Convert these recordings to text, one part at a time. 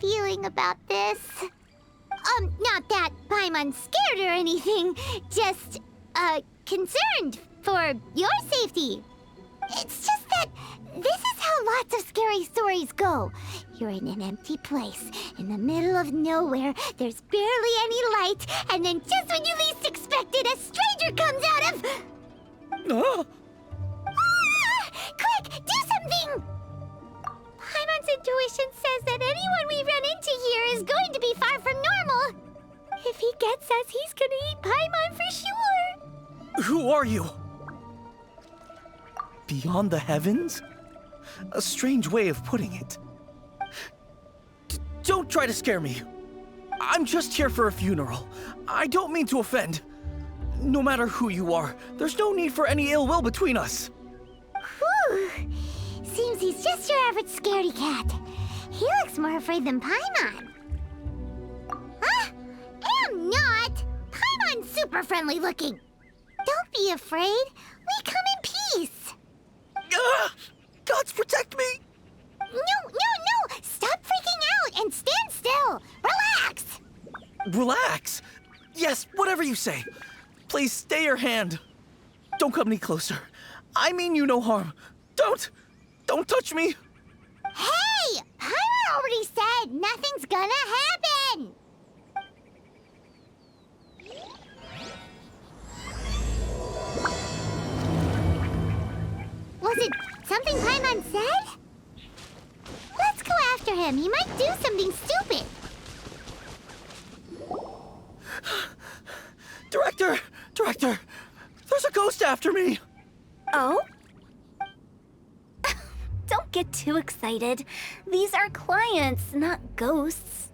feeling about this. Not that Paimon's scared or anything, just, concerned for your safety. It's just that this is how lots of scary stories go. You're in an empty place, in the middle of nowhere, there's barely any light, and then just when you least expect it, a stranger comes out of... Ah! Quick, do something! Paimon's intuition says that anyone we run into here is going to be far from normal. If he gets us, he's gonna eat Paimon for sure. Who are you? Beyond the heavens? A strange way of putting it. Don't try to scare me. I'm just here for a funeral. I don't mean to offend. No matter who you are, there's no need for any ill will between us. Whew. Seems he's just your average scaredy cat. He looks more afraid than Paimon. Huh? Am not! Paimon's super friendly looking. Don't be afraid. We come in peace. Gods protect me! No! Stop freaking out and stand still. Relax. Relax? Yes, whatever you say. Please stay your hand. Don't come any closer. I mean you no harm. Don't touch me. Hey! Paimon already said nothing's gonna happen. Was it something Paimon said? Let's go after him. He might do something stupid. Director, there's a ghost after me. Oh? Don't get too excited. These are clients, not ghosts.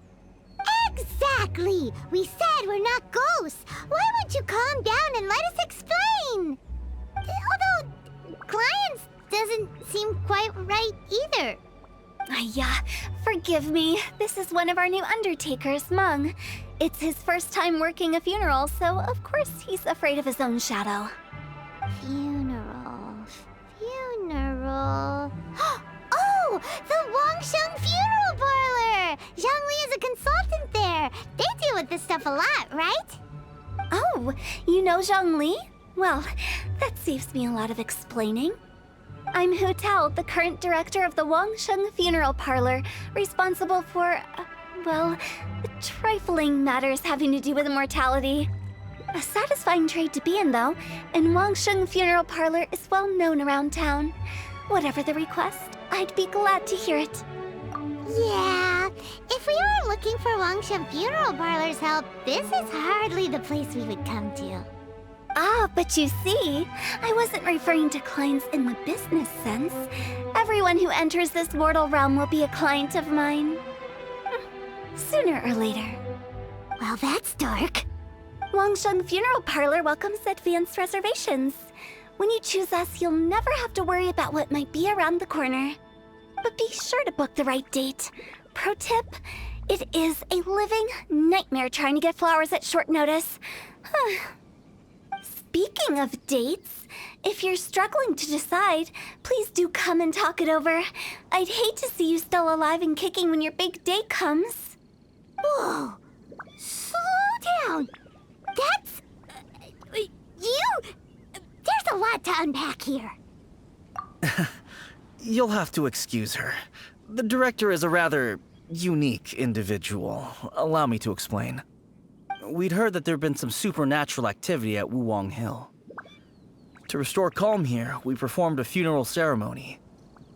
Exactly! We said we're not ghosts. Why won't you calm down and let us explain? Although, clients doesn't seem quite right either. Yeah, forgive me. This is one of our new undertakers, Meng. It's his first time working a funeral, so of course he's afraid of his own shadow. Funeral. Oh! The Wangsheng Funeral Parlor! Zhongli is a consultant there. They deal with this stuff a lot, right? Oh, you know Zhongli? Well, that saves me a lot of explaining. I'm Hu Tao, the current director of the Wangsheng Funeral Parlor, responsible for, well, trifling matters having to do with immortality. A satisfying trade to be in, though, and Wangsheng Funeral Parlor is well known around town. Whatever the request, I'd be glad to hear it. Yeah, if we were looking for Wangsheng Funeral Parlor's help, this is hardly the place we would come to. Ah, but you see, I wasn't referring to clients in the business sense. Everyone who enters this mortal realm will be a client of mine. Sooner or later. Well, that's dark. Wangsheng Funeral Parlor welcomes advanced reservations. When you choose us, you'll never have to worry about what might be around the corner. But be sure to book the right date. Pro tip, it is a living nightmare trying to get flowers at short notice. Speaking of dates, if you're struggling to decide, please do come and talk it over. I'd hate to see you still alive and kicking when your big day comes. Whoa! Slow down! That's... you... There's a lot to unpack here. You'll have to excuse her. The director is a rather unique individual. Allow me to explain. We'd heard that there'd been some supernatural activity at Wuwang Hill. To restore calm here, we performed a funeral ceremony.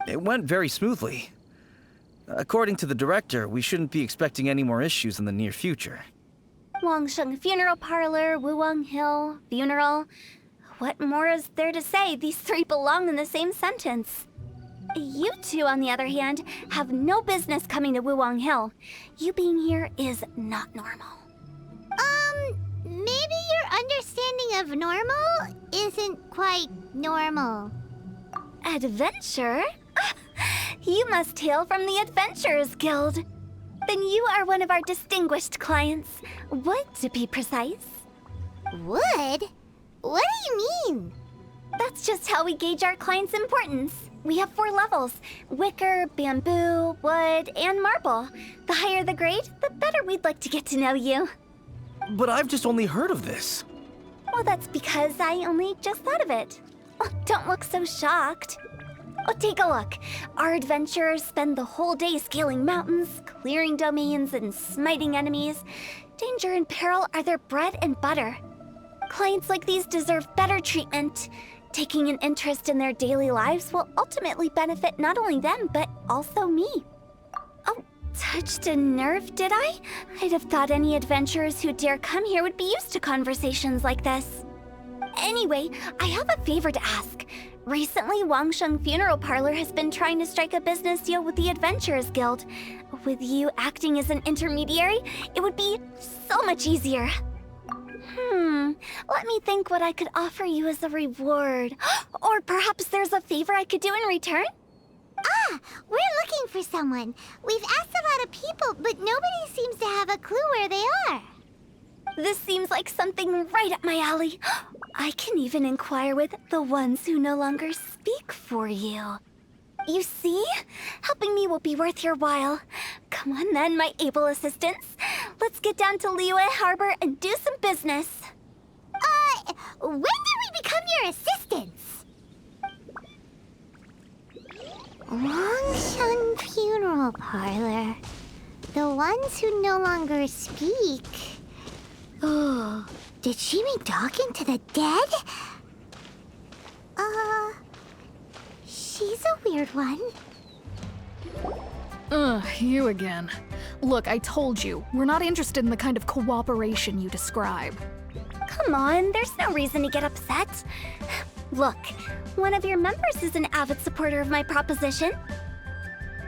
It went very smoothly. According to the director, we shouldn't be expecting any more issues in the near future. Wangsheng Funeral Parlor, Wuwang Hill, funeral. What more is there to say? These three belong in the same sentence. You two, on the other hand, have no business coming to Wuwang Hill. You being here is not normal. Maybe your understanding of normal isn't quite normal. Adventure? You must hail from the Adventurers Guild. Then you are one of our distinguished clients. Wood, to be precise. Wood? What do you mean? That's just how we gauge our clients' importance. We have 4 levels: wicker, bamboo, wood, and marble. The higher the grade, the better we'd like to get to know you. But I've just only heard of this. Well, that's because I only just thought of it. Oh, don't look so shocked. Oh, take a look. Our adventurers spend the whole day scaling mountains, clearing domains, and smiting enemies. Danger and peril are their bread and butter. Clients like these deserve better treatment. Taking an interest in their daily lives will ultimately benefit not only them, but also me. Oh, touched a nerve, did I? I'd have thought any adventurers who dare come here would be used to conversations like this. Anyway, I have a favor to ask. Recently, Wangsheng Funeral Parlor has been trying to strike a business deal with the Adventurers Guild. With you acting as an intermediary, it would be so much easier. Let me think what I could offer you as a reward. Or perhaps there's a favor I could do in return? Ah, we're looking for someone. We've asked a lot of people, but nobody seems to have a clue where they are. This seems like something right up my alley. I can even inquire with the ones who no longer speak for you. You see? Helping me will be worth your while. Come on then, my able assistants. Let's get down to Liyue Harbor and do some business. When did we become your assistants? Wangsheng Funeral Parlor. The ones who no longer speak. Oh, did she mean talking to the dead? She's a weird one. You again. Look, I told you, we're not interested in the kind of cooperation you describe. Come on, there's no reason to get upset. Look, one of your members is an avid supporter of my proposition.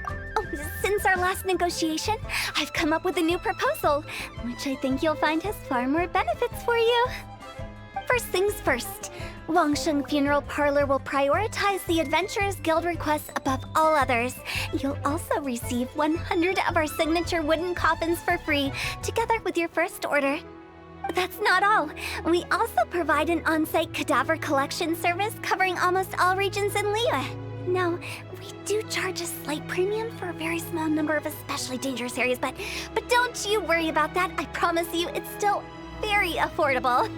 Oh, since our last negotiation, I've come up with a new proposal, which I think you'll find has far more benefits for you. First things first, Wangsheng Funeral Parlor will prioritize the Adventurers Guild requests above all others. You'll also receive 100 of our signature wooden coffins for free, together with your first order. That's not all. We also provide an on-site cadaver collection service covering almost all regions in Liyue. Now, we do charge a slight premium for a very small number of especially dangerous areas, but don't you worry about that. I promise you, it's still very affordable.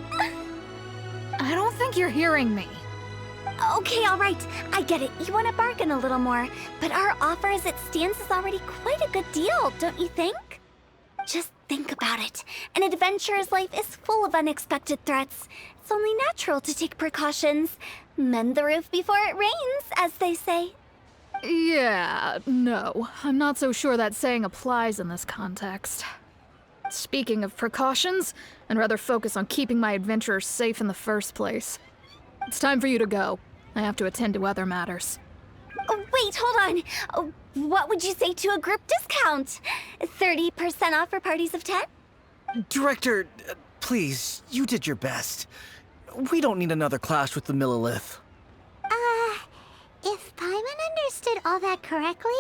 I don't think you're hearing me. Okay, all right. I get it. You want to bargain a little more, but our offer as it stands is already quite a good deal, don't you think? Just think about it. An adventurer's life is full of unexpected threats. It's only natural to take precautions. Mend the roof before it rains, as they say. Yeah, no. I'm not so sure that saying applies in this context. Speaking of precautions, I'd rather focus on keeping my adventurers safe in the first place. It's time for you to go. I have to attend to other matters. Oh, wait, hold on. Oh, what would you say to a group discount? 30% off for parties of 10? Director, please, you did your best. We don't need another clash with the Millilith. If Paimon understood all that correctly,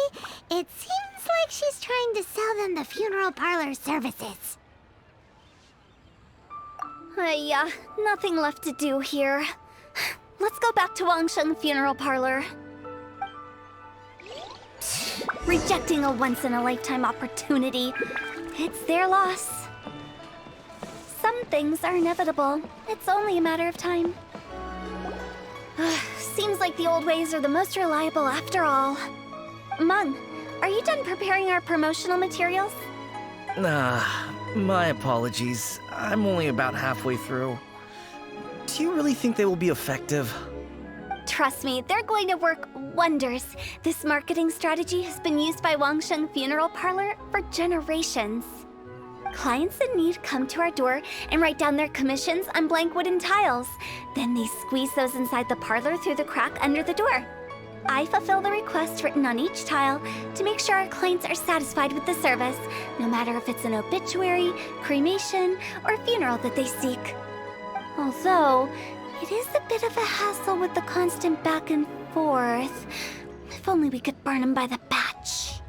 it seems like she's trying to sell them the funeral parlor services. Nothing left to do here. Let's go back to Wangsheng Funeral Parlor. Rejecting a once-in-a-lifetime opportunity. It's their loss. Some things are inevitable. It's only a matter of time. Seems like the old ways are the most reliable after all. Mung, are you done preparing our promotional materials? My apologies. I'm only about halfway through. Do you really think they will be effective? Trust me, they're going to work wonders. This marketing strategy has been used by Wangsheng Funeral Parlor for generations. Clients in need come to our door and write down their commissions on blank wooden tiles. Then they squeeze those inside the parlor through the crack under the door. I fulfill the requests written on each tile to make sure our clients are satisfied with the service, no matter if it's an obituary, cremation, or funeral that they seek. Although, it is a bit of a hassle with the constant back and forth. If only we could burn them by the batch.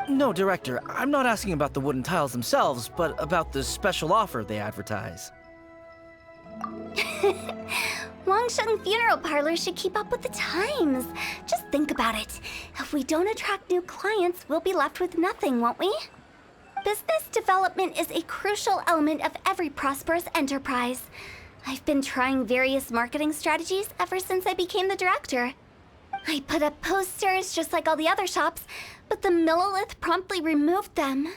No, Director, I'm not asking about the wooden tiles themselves, but about the special offer they advertise. Wangsheng Funeral Parlor should keep up with the times. Just think about it. If we don't attract new clients, we'll be left with nothing, won't we? Business development is a crucial element of every prosperous enterprise. I've been trying various marketing strategies ever since I became the director. I put up posters just like all the other shops, but the Millilith promptly removed them.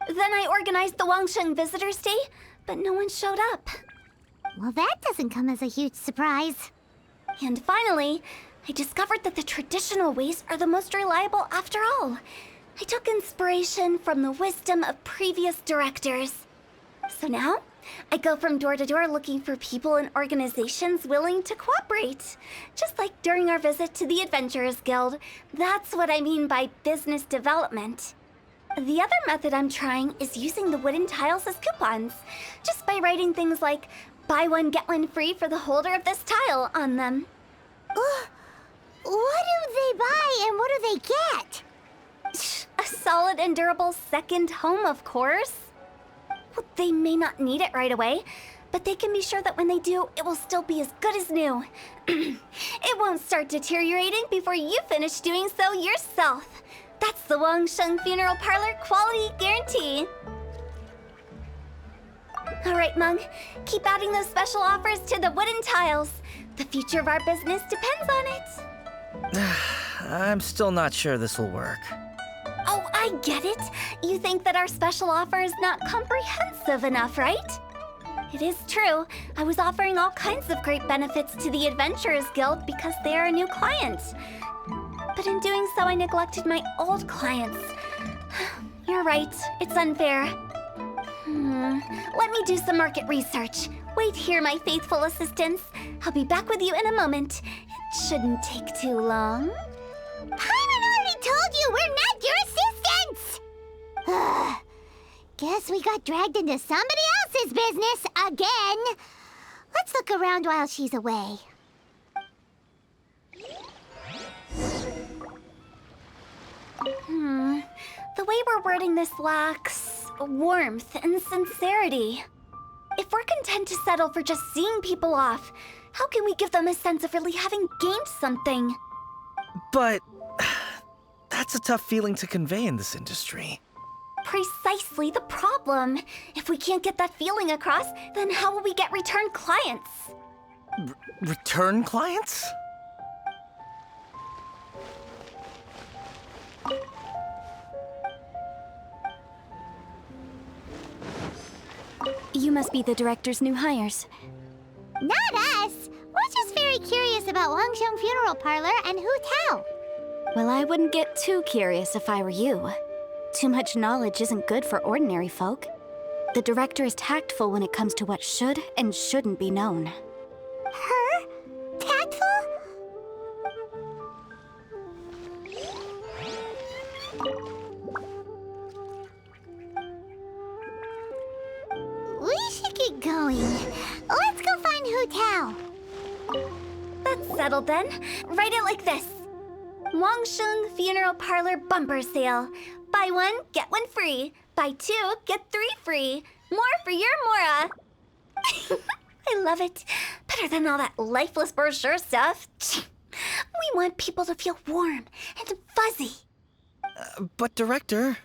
Then I organized the Wangsheng Visitors Day, but no one showed up. Well, that doesn't come as a huge surprise. And finally, I discovered that the traditional ways are the most reliable after all. I took inspiration from the wisdom of previous directors. So now, I go from door to door looking for people and organizations willing to cooperate. Just like during our visit to the Adventurers Guild. That's what I mean by business development. The other method I'm trying is using the wooden tiles as coupons. Just by writing things like, buy one, get one free for the holder of this tile on them. What do they buy and what do they get? A solid and durable second home, of course. Well, they may not need it right away, but they can be sure that when they do, it will still be as good as new. It won't start deteriorating before you finish doing so yourself. That's the Wangsheng Funeral Parlor quality guarantee. All right, Mung, keep adding those special offers to the wooden tiles. The future of our business depends on it. I'm still not sure this will work. Oh, I get it. You think that our special offer is not comprehensive enough, right? It is true. I was offering all kinds of great benefits to the Adventurers Guild because they are a new client. But in doing so, I neglected my old clients. You're right. It's unfair. Let me do some market research. Wait here, my faithful assistants. I'll be back with you in a moment. It shouldn't take too long. Paimon already told you we're not your assistants! Guess we got dragged into somebody else's business again. Let's look around while she's away. The way we're wording this lacks warmth and sincerity. If we're content to settle for just seeing people off, how can we give them a sense of really having gained something? But that's a tough feeling to convey in this industry. Precisely the problem. If we can't get that feeling across, then how will we get return clients? Return clients? You must be the director's new hires. Not us! We're just very curious about Wangsheng Funeral Parlor and Hu Tao. Well, I wouldn't get too curious if I were you. Too much knowledge isn't good for ordinary folk. The director is tactful when it comes to what should and shouldn't be known. Her? Tactful? We should get going. Let's go find Hu Tao. That's settled then. Write it like this. Wangsheng Funeral Parlor Bumper Sale. Buy one, get one free. Buy two, get three free. More for your Mora. I love it. Better than all that lifeless brochure stuff. We want people to feel warm and fuzzy. But Director,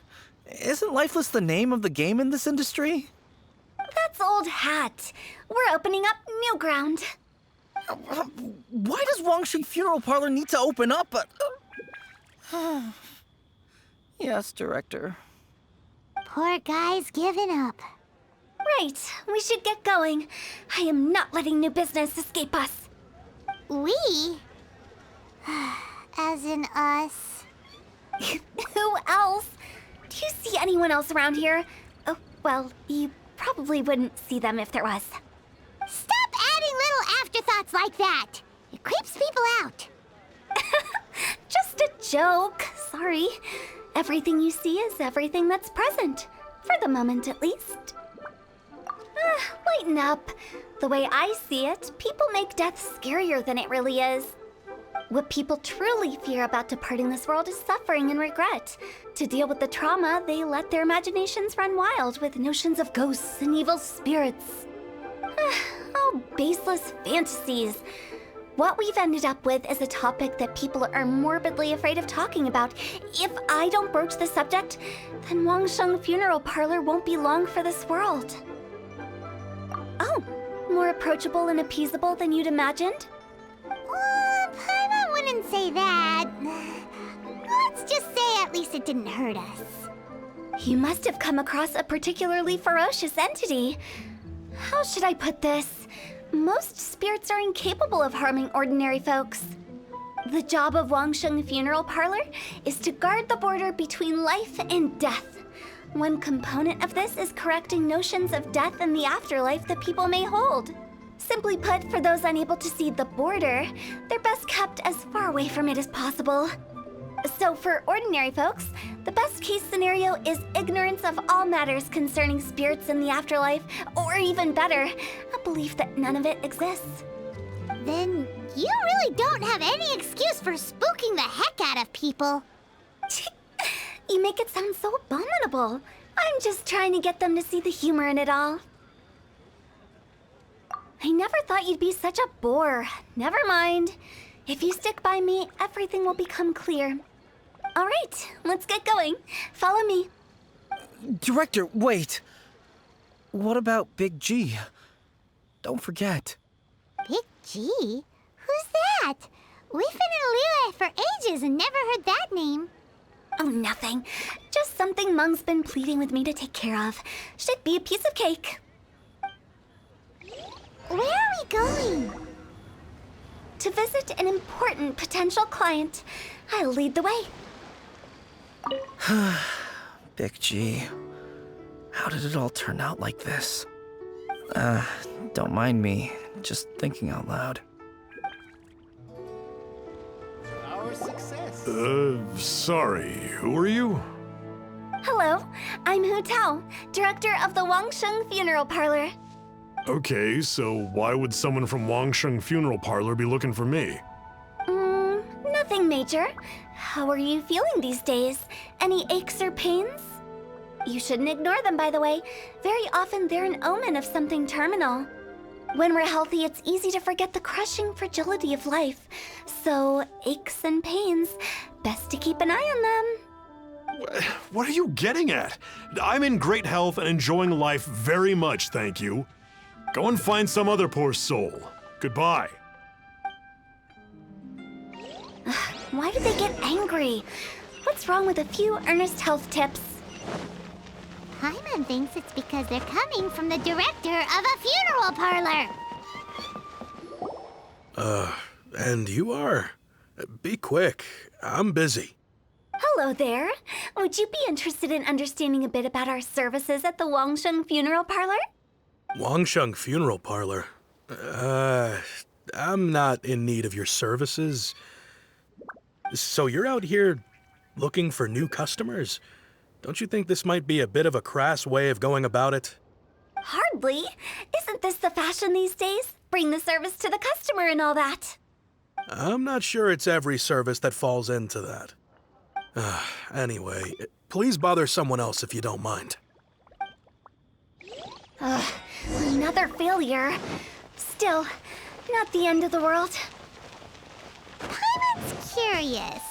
isn't Lifeless the name of the game in this industry? That's old hat. We're opening up new ground. Why does Wangsheng Funeral Parlor need to open up? Yes, Director. Poor guy's given up. Right, we should get going. I am not letting new business escape us. We? As in us. Who else? Do you see anyone else around here? Oh, well, you probably wouldn't see them if there was. Stop adding little afterthoughts like that. It creeps people out. Just a joke. Sorry. Everything you see is everything that's present. For the moment, at least. Lighten up. The way I see it, people make death scarier than it really is. What people truly fear about departing this world is suffering and regret. To deal with the trauma, they let their imaginations run wild with notions of ghosts and evil spirits. I'll baseless fantasies. What we've ended up with is a topic that people are morbidly afraid of talking about. If I don't broach the subject, then Wangsheng Funeral Parlor won't be long for this world. Oh, more approachable and appeasable than you'd imagined? Paimon wouldn't say that. Let's just say at least it didn't hurt us. You must have come across a particularly ferocious entity. How should I put this? Most spirits are incapable of harming ordinary folks. The job of Wangsheng Funeral Parlor is to guard the border between life and death. One component of this is correcting notions of death and the afterlife that people may hold. Simply put, for those unable to see the border, they're best kept as far away from it as possible. So for ordinary folks, the best case scenario is ignorance of all matters concerning spirits in the afterlife, or even better, a belief that none of it exists. Then you really don't have any excuse for spooking the heck out of people. You make it sound so abominable. I'm just trying to get them to see the humor in it all. I never thought you'd be such a bore. Never mind. If you stick by me, everything will become clear. All right, let's get going. Follow me. Director, wait! What about Big G? Don't forget. Big G? Who's that? We've been in Liyue for ages and never heard that name. Oh, nothing. Just something Mung's been pleading with me to take care of. Should be a piece of cake. Where are we going? To visit an important potential client. I'll lead the way. Big G. How did it all turn out like this? Don't mind me. Just thinking out loud. Our success. Sorry, who are you? Hello, I'm Hu Tao, director of the Wangsheng Funeral Parlor. Okay, so why would someone from Wangsheng Funeral Parlor be looking for me? Nothing major. How are you feeling these days? Any aches or pains? You shouldn't ignore them, by the way. Very often they're an omen of something terminal. When we're healthy, it's easy to forget the crushing fragility of life. So, aches and pains, best to keep an eye on them. What are you getting at? I'm in great health and enjoying life very much, thank you. Go and find some other poor soul. Goodbye. Why do they get angry? What's wrong with a few earnest health tips? Paimon thinks it's because they're coming from the director of a funeral parlor. And you are? Be quick. I'm busy. Hello there. Would you be interested in understanding a bit about our services at the Wangsheng Funeral Parlor? Wangsheng Funeral Parlor? I'm not in need of your services. So you're out here looking for new customers? Don't you think this might be a bit of a crass way of going about it? Hardly. Isn't this the fashion these days? Bring the service to the customer and all that. I'm not sure it's every service that falls into that. Anyway, please bother someone else if you don't mind. Another failure. Still, not the end of the world. Paimon's curious.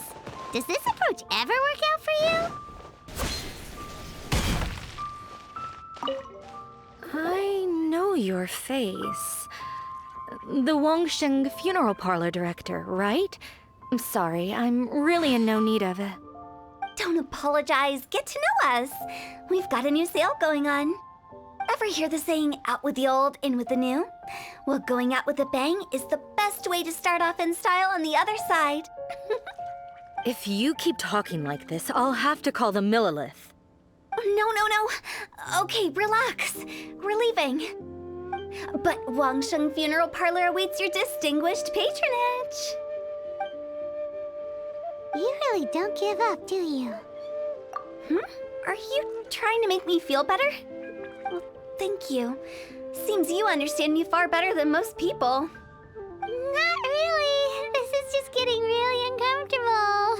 Does this approach ever work out for you? I know your face. The Wangsheng Funeral Parlor director, right? I'm sorry, I'm really in no need of it. Don't apologize. Get to know us. We've got a new sale going on. Ever hear the saying, out with the old, in with the new? Well, going out with a bang is the best way to start off in style on the other side. If you keep talking like this, I'll have to call the Millilith. No. Okay, relax. We're leaving. But Wangsheng Funeral Parlor awaits your distinguished patronage. You really don't give up, do you? Are you trying to make me feel better? Well, thank you. Seems you understand me far better than most people. Not really. This is just getting really uncomfortable.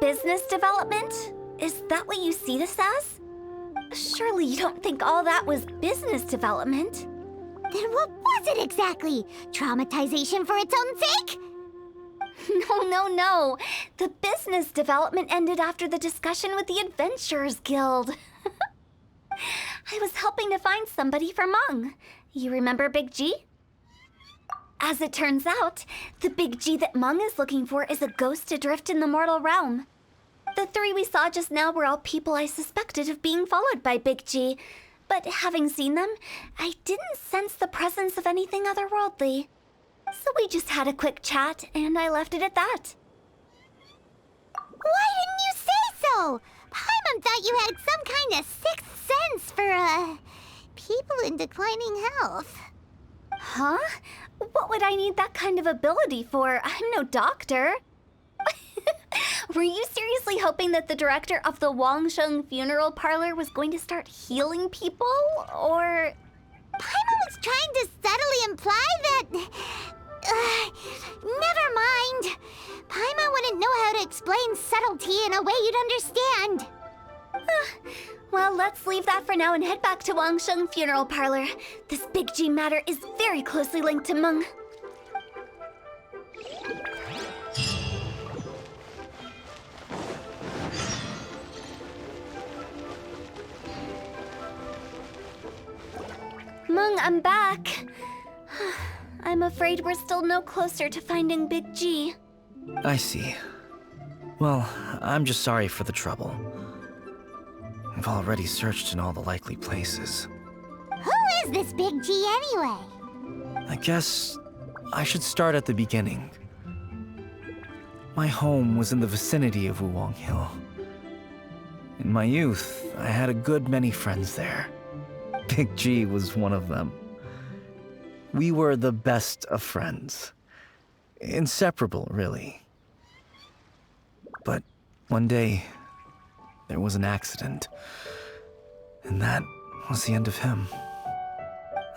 Business development? Is that what you see this as? Surely you don't think all that was business development? Then what was it exactly? Traumatization for its own sake? No. The business development ended after the discussion with the Adventurers Guild. I was helping to find somebody for Mung. You remember Big G? As it turns out, the Big G that Mung is looking for is a ghost adrift in the mortal realm. The 3 we saw just now were all people I suspected of being followed by Big G, but having seen them, I didn't sense the presence of anything otherworldly. So we just had a quick chat, and I left it at that. Why didn't you say so? Paimon thought you had some kind of sixth sense for, people in declining health. Huh? What would I need that kind of ability for? I'm no doctor. Were you seriously hoping that the director of the Wangsheng funeral parlor was going to start healing people, or...? Paimon was trying to subtly imply that... never mind. Paimon wouldn't know how to explain subtlety in a way you'd understand. Well, let's leave that for now and head back to Wangsheng funeral parlor. This Big G matter is very closely linked to Mung. Mung, I'm back. I'm afraid we're still no closer to finding Big G. I see. Well, I'm just sorry for the trouble. I've already searched in all the likely places. Who is this Big G anyway? I guess I should start at the beginning. My home was in the vicinity of Wuwang Hill. In my youth, I had a good many friends there. Big G was one of them. We were the best of friends. Inseparable, really. But one day, there was an accident. And that was the end of him.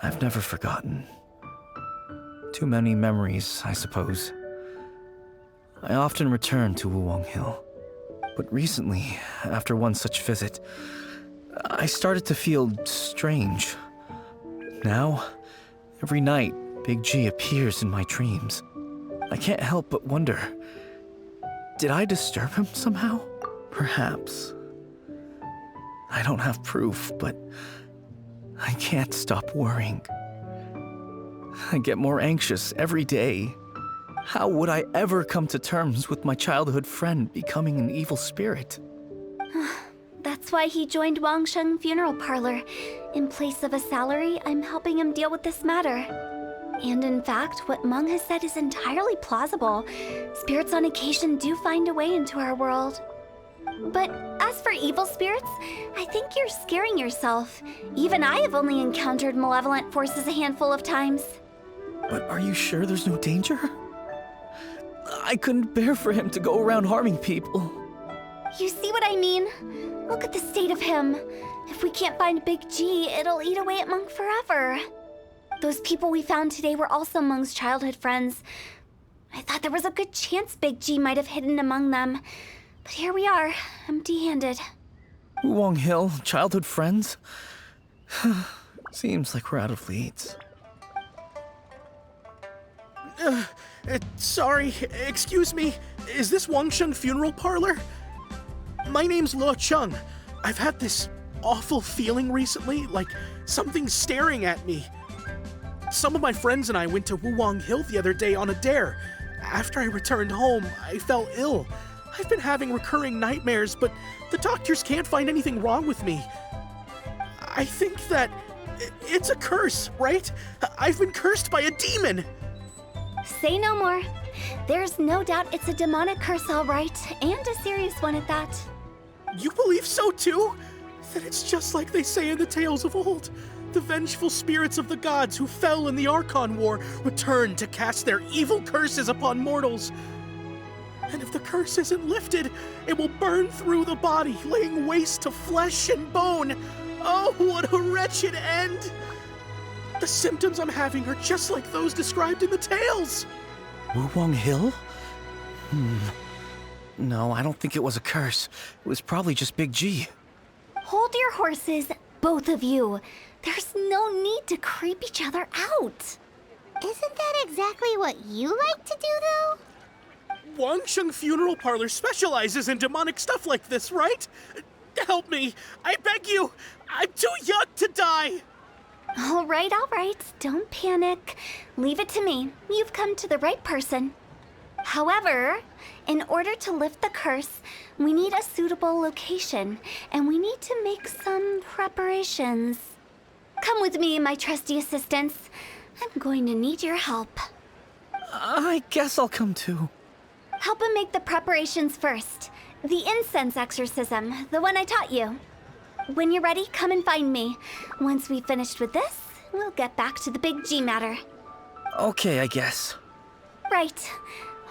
I've never forgotten. Too many memories, I suppose. I often return to Wuwang Hill. But recently, after one such visit, I started to feel strange. Now, every night, Big G appears in my dreams. I can't help but wonder, did I disturb him somehow? Perhaps. I don't have proof, but I can't stop worrying. I get more anxious every day. How would I ever come to terms with my childhood friend becoming an evil spirit? That's why he joined Wangsheng funeral parlor. In place of a salary, I'm helping him deal with this matter. And in fact, what Mung has said is entirely plausible. Spirits on occasion do find a way into our world. But as for evil spirits, I think you're scaring yourself. Even I have only encountered malevolent forces a handful of times. But are you sure there's no danger? I couldn't bear for him to go around harming people. You see what I mean? Look at the state of him. If we can't find Big G, it'll eat away at Mung forever. Those people we found today were also Mung's childhood friends. I thought there was a good chance Big G might have hidden among them. But here we are, empty-handed. Wuwang Hill, childhood friends? Seems like we're out of leads. Sorry, excuse me. Is this Wangsheng funeral parlor? My name's Luo Chung. I've had this awful feeling recently, like something's staring at me. Some of my friends and I went to Wuwang Hill the other day on a dare. After I returned home, I fell ill. I've been having recurring nightmares, but the doctors can't find anything wrong with me. I think that it's a curse, right? I've been cursed by a demon. Say no more. There's no doubt it's a demonic curse, all right, and a serious one at that. You believe so too? Then it's just like they say in the tales of old. The vengeful spirits of the gods who fell in the Archon War return to cast their evil curses upon mortals. And if the curse isn't lifted, it will burn through the body, laying waste to flesh and bone. Oh, what a wretched end! The symptoms I'm having are just like those described in the tales. Wuwang Hill? No, I don't think it was a curse. It was probably just Big G. Hold your horses, both of you. There's no need to creep each other out. Isn't that exactly what you like to do, though? Wangsheng Funeral Parlor specializes in demonic stuff like this, right? Help me! I beg you! I'm too young to die! All right. Don't panic. Leave it to me. You've come to the right person. However, in order to lift the curse, we need a suitable location, and we need to make some preparations. Come with me, my trusty assistants. I'm going to need your help. I guess I'll come too. Help him make the preparations first. The incense exorcism, the one I taught you. When you're ready, come and find me. Once we've finished with this, we'll get back to the big G matter. Okay, I guess. Right.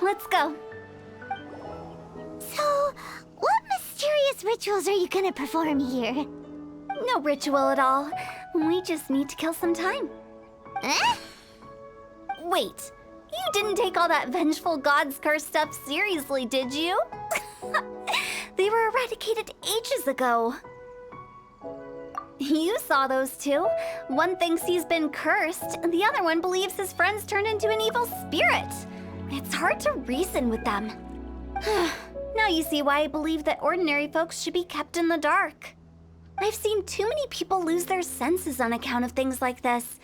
Let's go. So, what mysterious rituals are you gonna perform here? No ritual at all. We just need to kill some time. Eh? Wait, you didn't take all that vengeful god's curse stuff seriously, did you? They were eradicated ages ago. You saw those two. One thinks he's been cursed, and the other one believes his friends turned into an evil spirit. It's hard to reason with them. Now you see why I believe that ordinary folks should be kept in the dark. I've seen too many people lose their senses on account of things like this.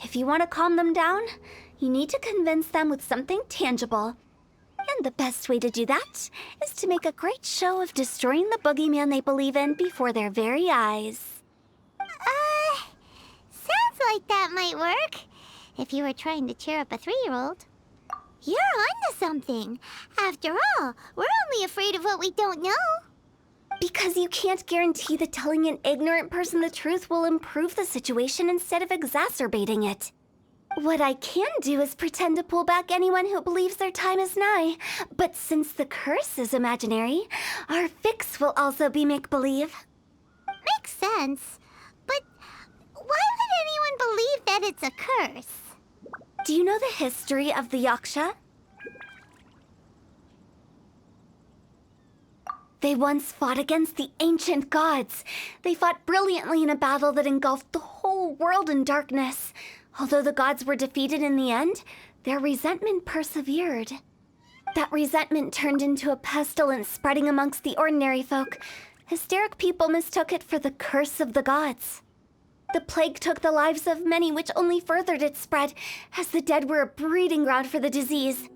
If you want to calm them down, you need to convince them with something tangible. And the best way to do that is to make a great show of destroying the boogeyman they believe in before their very eyes. Sounds like that might work. If you were trying to cheer up a 3-year-old. You're onto something. After all, we're only afraid of what we don't know. Because you can't guarantee that telling an ignorant person the truth will improve the situation instead of exacerbating it. What I can do is pretend to pull back anyone who believes their time is nigh. But since the curse is imaginary, our fix will also be make-believe. Makes sense. But why would anyone believe that it's a curse? Do you know the history of the Yaksha? They once fought against the ancient gods. They fought brilliantly in a battle that engulfed the whole world in darkness. Although the gods were defeated in the end, their resentment persevered. That resentment turned into a pestilence spreading amongst the ordinary folk. Hysteric people mistook it for the curse of the gods. The plague took the lives of many, which only furthered its spread, as the dead were a breeding ground for the disease.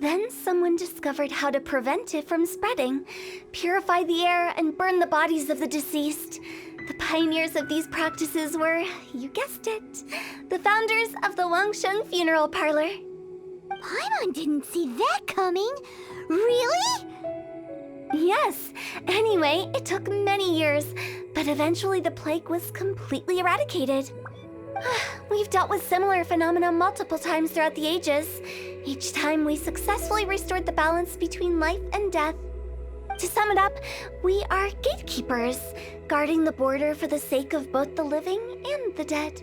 Then someone discovered how to prevent it from spreading, purify the air, and burn the bodies of the deceased. The pioneers of these practices were, you guessed it, the founders of the Wangsheng Funeral Parlor. Paimon didn't see that coming. Really? Yes. Anyway, it took many years, but eventually the plague was completely eradicated. We've dealt with similar phenomena multiple times throughout the ages. Each time we successfully restored the balance between life and death. To sum it up, we are gatekeepers, guarding the border for the sake of both the living and the dead.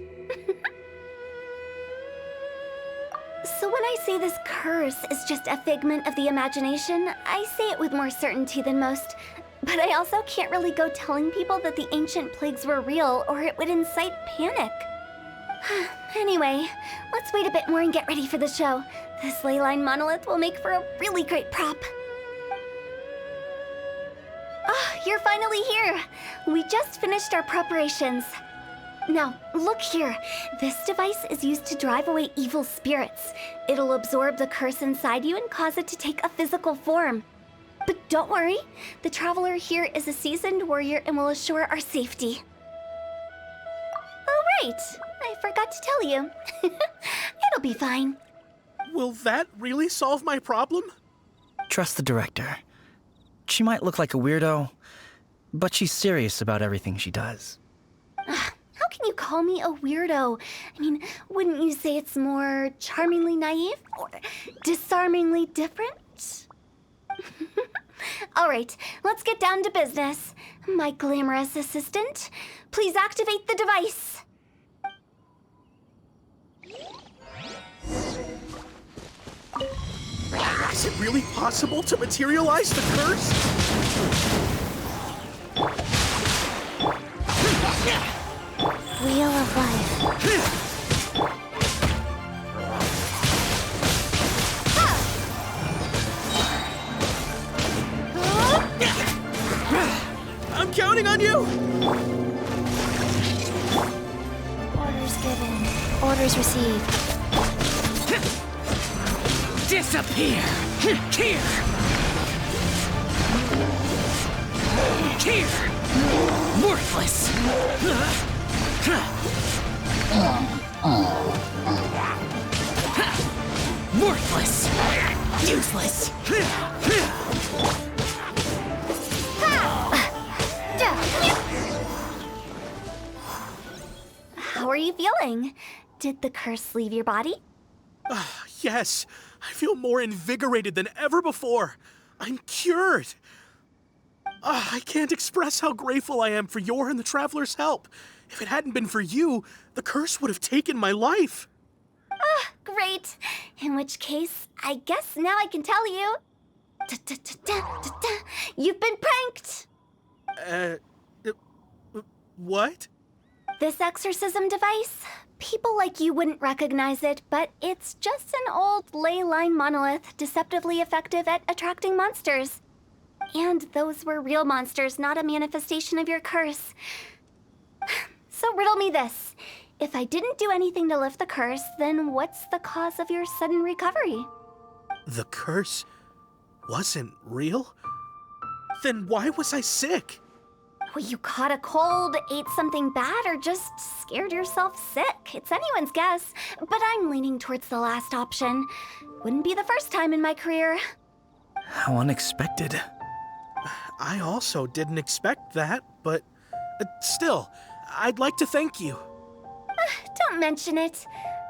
So when I say this curse is just a figment of the imagination, I say it with more certainty than most. But I also can't really go telling people that the ancient plagues were real, or it would incite panic. Anyway, let's wait a bit more and get ready for the show. This leyline monolith will make for a really great prop. You're finally here! We just finished our preparations. Now, look here. This device is used to drive away evil spirits. It'll absorb the curse inside you and cause it to take a physical form. But don't worry, the traveler here is a seasoned warrior and will assure our safety. Oh, right. I forgot to tell you. It'll be fine. Will that really solve my problem? Trust the director. She might look like a weirdo, but she's serious about everything she does. How can you call me a weirdo? I mean, wouldn't you say it's more charmingly naive or disarmingly different? All right, let's get down to business. My glamorous assistant, please activate the device. Is it really possible to materialize the curse? We wheel of life. I'm counting on you! Orders given. Orders received. Disappear! Here! Here! Worthless! Worthless! Useless! How are you feeling? Did the curse leave your body? Yes, I feel more invigorated than ever before. I'm cured. I can't express how grateful I am for your and the Traveler's help. If it hadn't been for you, the curse would have taken my life. Great. In which case, I guess now I can tell you. You've been pranked! What? This exorcism device, people like you wouldn't recognize it, but it's just an old ley line monolith deceptively effective at attracting monsters. And those were real monsters, not a manifestation of your curse. So riddle me this. If I didn't do anything to lift the curse, then what's the cause of your sudden recovery? The curse wasn't real? Then why was I sick? Well, you caught a cold, ate something bad, or just scared yourself sick. It's anyone's guess, but I'm leaning towards the last option. Wouldn't be the first time in my career. How unexpected. I also didn't expect that, but still, I'd like to thank you. Don't mention it.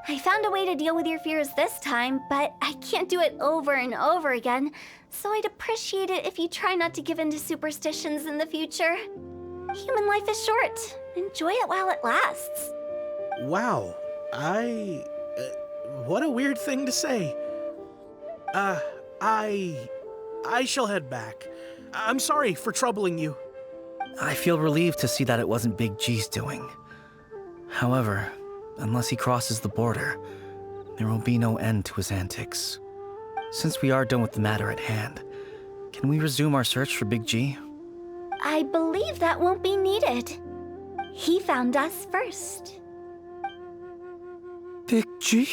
I found a way to deal with your fears this time, but I can't do it over and over again, so I'd appreciate it if you try not to give in to superstitions in the future. Human life is short. Enjoy it while it lasts. Wow, what a weird thing to say. I shall head back. I'm sorry for troubling you. I feel relieved to see that it wasn't Big G's doing. However, unless he crosses the border, there will be no end to his antics. Since we are done with the matter at hand, can we resume our search for Big G? I believe that won't be needed. He found us first. Big G?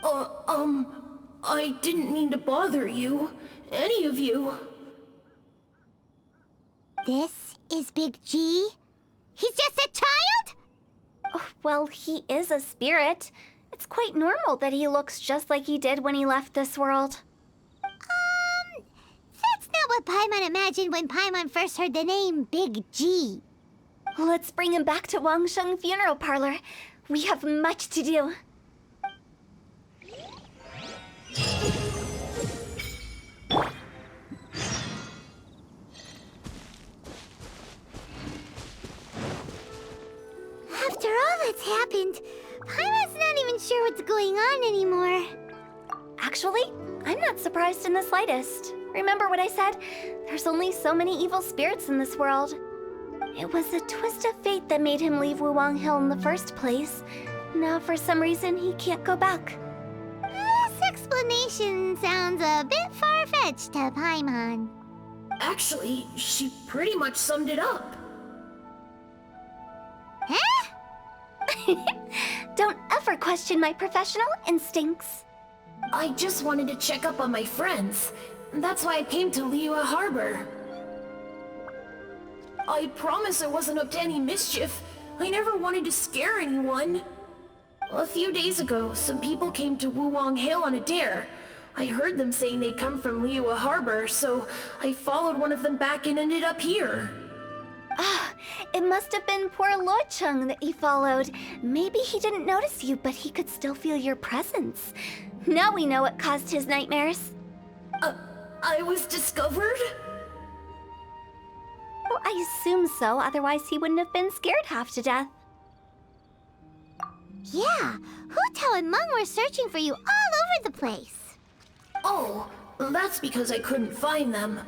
I didn't mean to bother you. Any of you. This is Big G? He's just a child? Oh, well, he is a spirit. It's quite normal that he looks just like he did when he left this world. That's not what Paimon imagined when Paimon first heard the name Big G. Let's bring him back to Wangsheng Funeral Parlor. We have much to do. After all that's happened, Paimon's not even sure what's going on anymore. Actually, I'm not surprised in the slightest. Remember what I said? There's only so many evil spirits in this world. It was a twist of fate that made him leave Wuwang Hill in the first place. Now, for some reason, he can't go back. This explanation sounds a bit far-fetched to Paimon. Actually, she pretty much summed it up. Huh? Don't ever question my professional instincts. I just wanted to check up on my friends. That's why I came to Liyue Harbor. I promise I wasn't up to any mischief. I never wanted to scare anyone. A few days ago, some people came to Wuwang Hill on a dare. I heard them saying they'd come from Liyue Harbor, so I followed one of them back and ended up here. It must have been poor Luocheng that you followed. Maybe he didn't notice you, but he could still feel your presence. Now we know what caused his nightmares. I was discovered? Well, I assume so, otherwise he wouldn't have been scared half to death. Yeah, Hu Tao and Meng were searching for you all over the place. Oh, that's because I couldn't find them.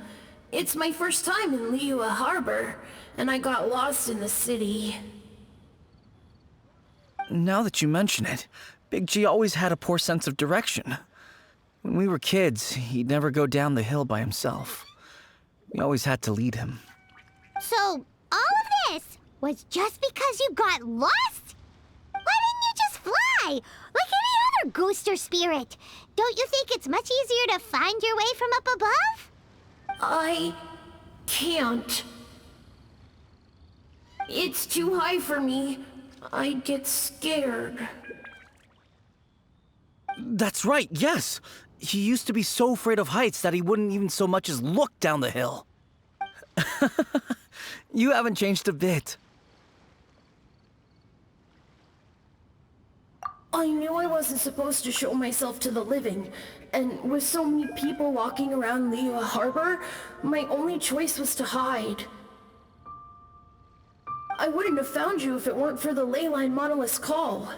It's my first time in Liyue Harbor, and I got lost in the city. Now that you mention it, Big G always had a poor sense of direction. When we were kids, he'd never go down the hill by himself. We always had to lead him. So, all of this was just because you got lost? Why didn't you just fly? Like any other ghost or spirit? Don't you think it's much easier to find your way from up above? I can't. It's too high for me. I'd get scared. That's right, yes. He used to be so afraid of heights that he wouldn't even so much as look down the hill. You haven't changed a bit. I knew I wasn't supposed to show myself to the living, and with so many people walking around Liyue Harbor, my only choice was to hide. I wouldn't have found you if it weren't for the Leyline Monolith's call.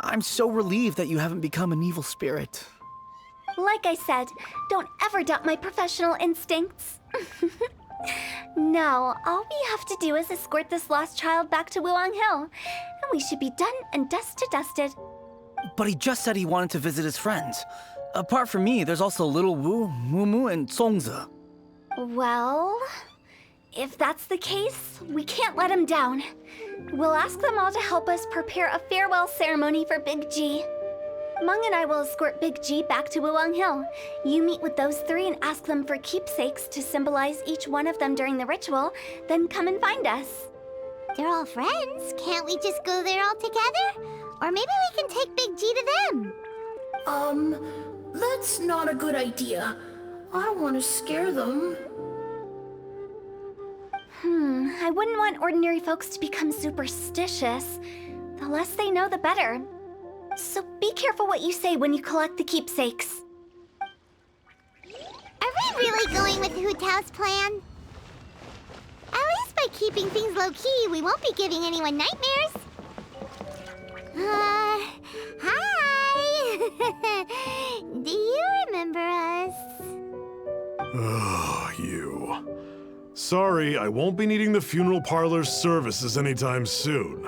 I'm so relieved that you haven't become an evil spirit. Like I said, don't ever doubt my professional instincts. Now, all we have to do is escort this lost child back to Wuang Hill, and we should be done and dusted. But he just said he wanted to visit his friends. Apart from me, there's also Little Wu, Mumu, and Songze. Well, if that's the case, we can't let him down. We'll ask them all to help us prepare a farewell ceremony for Big G. Meng and I will escort Big G back to Wuang Hill. You meet with those three and ask them for keepsakes to symbolize each one of them during the ritual, then come and find us. They're all friends. Can't we just go there all together? Or maybe we can take Big G to them. That's not a good idea. I don't want to scare them. I wouldn't want ordinary folks to become superstitious. The less they know, the better. So be careful what you say when you collect the keepsakes. Are we really going with Hu Tao's plan? At least by keeping things low-key, we won't be giving anyone nightmares. Hi! Do you remember us? Oh, you. Sorry, I won't be needing the funeral parlor's services anytime soon.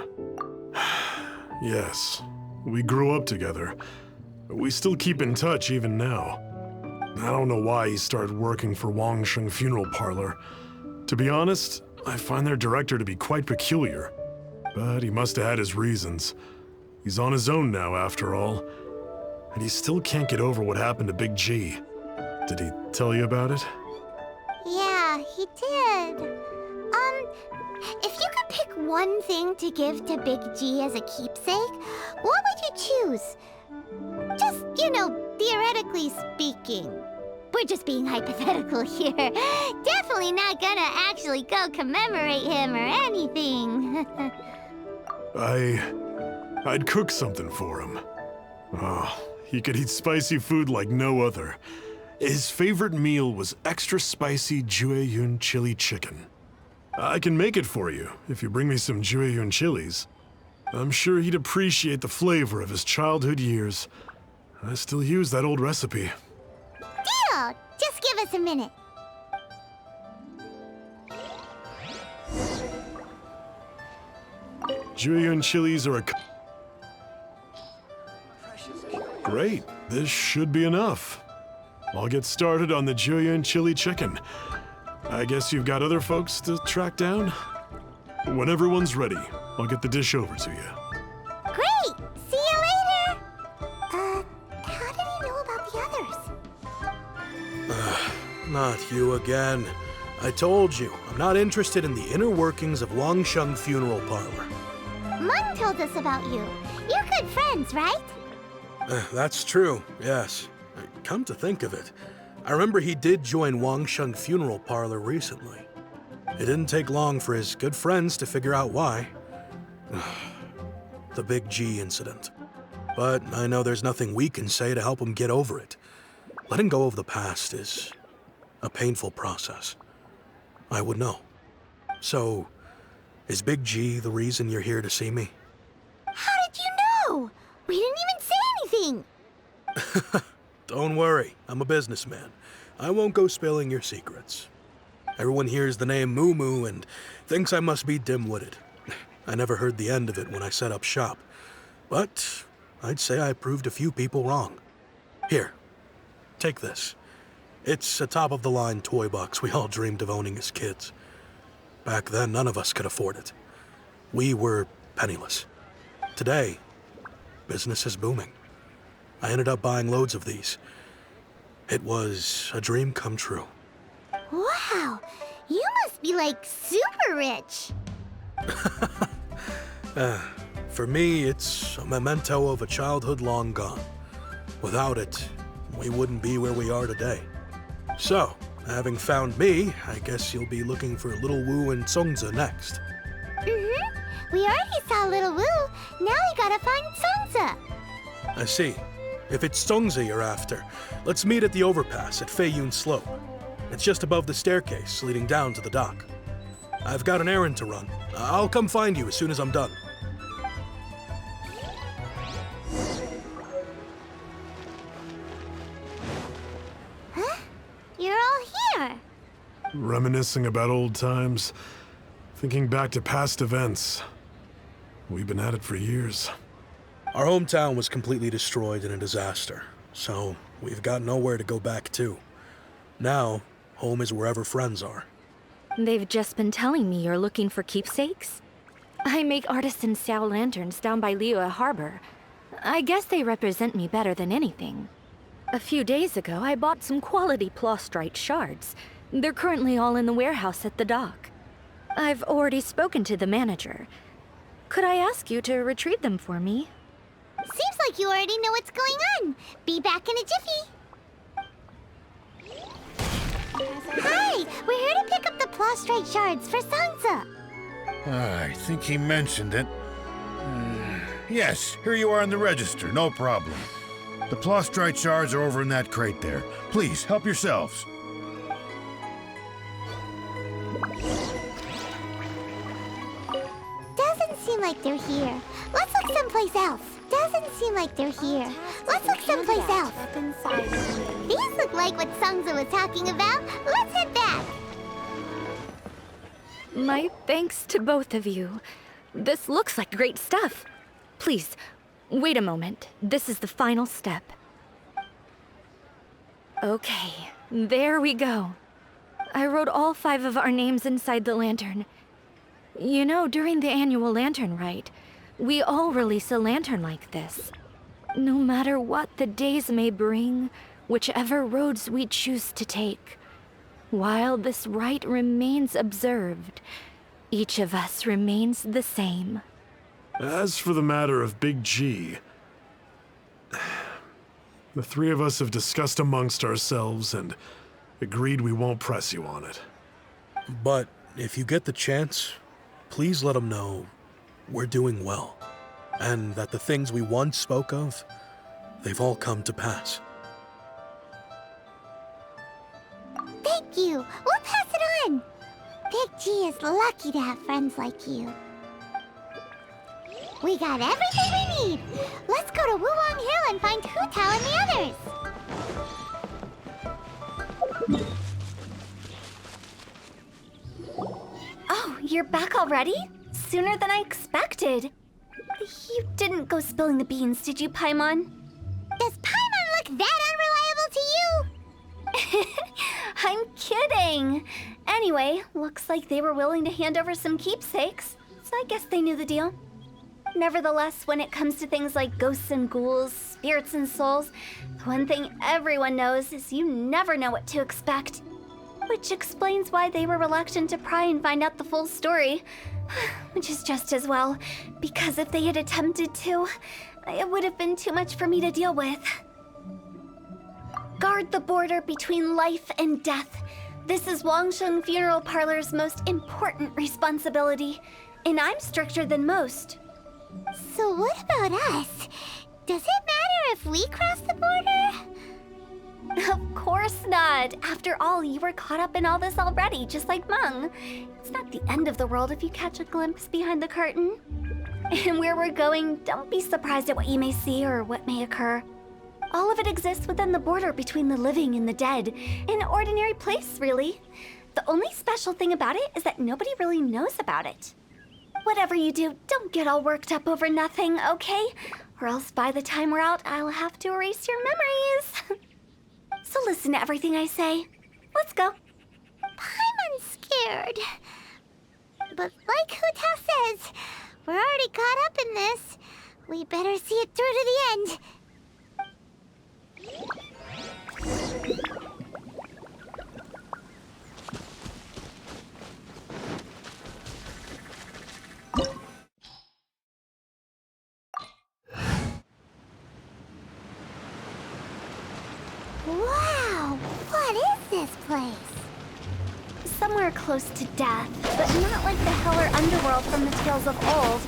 Yes, we grew up together, but we still keep in touch even now. I don't know why he started working for Wangsheng Funeral Parlor. To be honest, I find their director to be quite peculiar, but he must have had his reasons. He's on his own now, after all, and he still can't get over what happened to Big G. Did he tell you about it? Yeah, he did. If you could pick one thing to give to Big G as a keepsake, what would you choose? Just, theoretically speaking. We're just being hypothetical here. Definitely not gonna actually go commemorate him or anything. I'd cook something for him. Oh, he could eat spicy food like no other. His favorite meal was extra spicy Jueyun chili chicken. I can make it for you if you bring me some Jueyun chilies. I'm sure he'd appreciate the flavor of his childhood years. I still use that old recipe. Deal! Just give us a minute. Jueyun chilies are a... Great, this should be enough. I'll get started on the Jueyun chili chicken. I guess you've got other folks to track down? When everyone's ready, I'll get the dish over to you. Great! See you later! How did he know about the others? Not you again. I told you, I'm not interested in the inner workings of Wangsheng Funeral Parlor. Meng told us about you. You're good friends, right? That's true, yes. Come to think of it, I remember he did join Wangsheng Funeral Parlor recently. It didn't take long for his good friends to figure out why. The Big G incident. But I know there's nothing we can say to help him get over it. Letting go of the past is a painful process. I would know. So, is Big G the reason you're here to see me? How did you know? We didn't even say anything. Don't worry, I'm a businessman. I won't go spilling your secrets. Everyone hears the name Moo Moo and thinks I must be dim-witted. I never heard the end of it when I set up shop. But I'd say I proved a few people wrong. Here, take this. It's a top-of-the-line toy box we all dreamed of owning as kids. Back then, none of us could afford it. We were penniless. Today, business is booming. I ended up buying loads of these. It was a dream come true. Wow, you must be like super rich. For me, it's a memento of a childhood long gone. Without it, we wouldn't be where we are today. So, having found me, I guess you'll be looking for Little Wu and Songza next. We already saw Little Wu. Now we gotta find Songza. I see. If it's Songza you're after, let's meet at the overpass at Feiyun Slope. It's just above the staircase leading down to the dock. I've got an errand to run. I'll come find you as soon as I'm done. Huh? You're all here. Reminiscing about old times, thinking back to past events. We've been at it for years. Our hometown was completely destroyed in a disaster, so we've got nowhere to go back to. Now, home is wherever friends are. They've just been telling me you're looking for keepsakes. I make artisan Xiao lanterns down by Liyue Harbor. I guess they represent me better than anything. A few days ago, I bought some quality plastrite shards. They're currently all in the warehouse at the dock. I've already spoken to the manager. Could I ask you to retrieve them for me? Seems like you already know what's going on. Be back in a jiffy. Hi, we're here to pick up the plastrite shards for Songza. I think he mentioned it. Yes, here you are in the register, no problem. The plastrite shards are over in that crate there. Please, help yourselves. Doesn't seem like they're here. Let's look someplace else. Doesn't seem like they're here. Let's look someplace else. These look like what Songza was talking about. Let's head back. My thanks to both of you. This looks like great stuff. Please, wait a moment. This is the final step. Okay, there we go. I wrote all 5 of our names inside the lantern. You know, during the annual lantern rite, we all release a lantern like this. No matter what the days may bring, whichever roads we choose to take. While this rite remains observed, each of us remains the same. As for the matter of Big G, the 3 of us have discussed amongst ourselves and agreed we won't press you on it. But if you get the chance, please let them know we're doing well, and that the things we once spoke of, they've all come to pass. Thank you. We'll pass it on. Big G is lucky to have friends like you. We got everything we need. Let's go to Wuwang Hill and find Hu Tao and the others. Oh, you're back already? Sooner than I expected. You didn't go spilling the beans, did you, Paimon? Does Paimon look that unreliable to you? I'm kidding. Anyway, looks like they were willing to hand over some keepsakes, so I guess they knew the deal. Nevertheless, when it comes to things like ghosts and ghouls, spirits and souls, the one thing everyone knows is you never know what to expect. Which explains why they were reluctant to pry and find out the full story. Which is just as well, because if they had attempted to, it would have been too much for me to deal with. Guard the border between life and death. This is Wangsheng Funeral Parlor's most important responsibility, and I'm stricter than most. So what about us? Does it matter if we cross the border? Of course not. After all, you were caught up in all this already, just like Meng. It's not the end of the world if you catch a glimpse behind the curtain. And where we're going, don't be surprised at what you may see or what may occur. All of it exists within the border between the living and the dead. An ordinary place, really. The only special thing about it is that nobody really knows about it. Whatever you do, don't get all worked up over nothing, okay? Or else by the time we're out, I'll have to erase your memories. So listen to everything I say. Let's go. I'm scared. But like Hu Tao says, we're already caught up in this. We better see it through to the end. Wow, what is this place? Somewhere close to death, but not like the hell or underworld from the tales of old.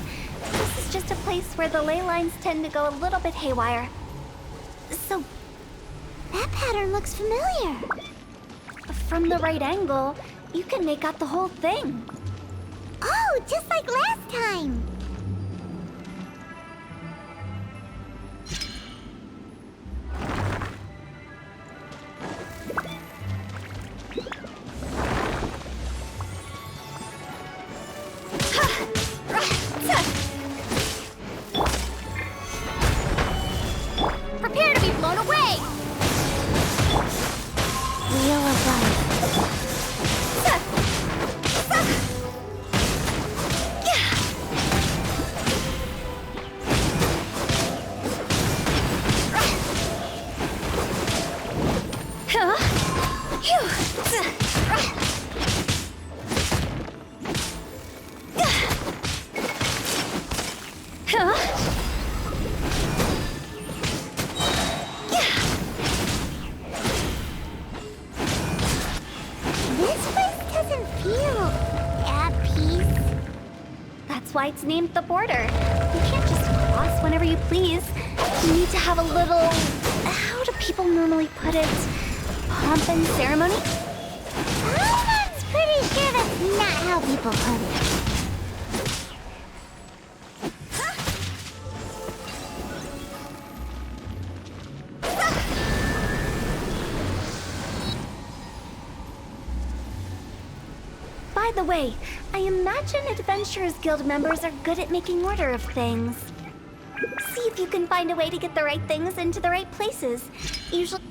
This is just a place where the ley lines tend to go a little bit haywire. So, That pattern looks familiar. from the right angle, you can make out the whole thing. Oh, just like last time. Prepare to be blown away! Wheel of life. This place doesn't feel at peace. That's why it's named the border. You can't just cross whenever you please. You need to have a little... how do people normally put it? Pomp and ceremony? I'm pretty sure that's not how people put it. By the way, I imagine Adventurers Guild members are good at making order of things. See if you can find a way to get the right things into the right places. Usually...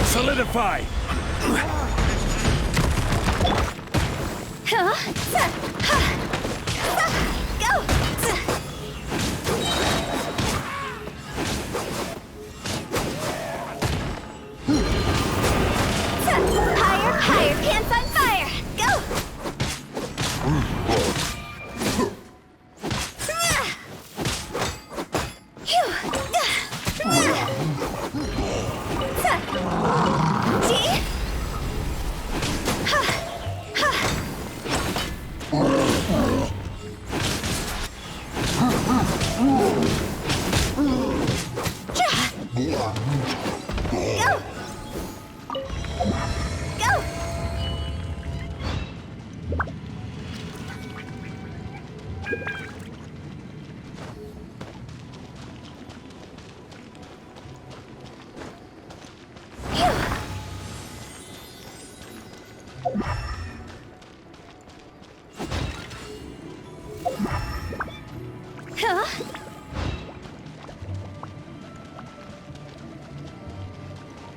Solidify! Go! Higher, higher, pants on fire! Go!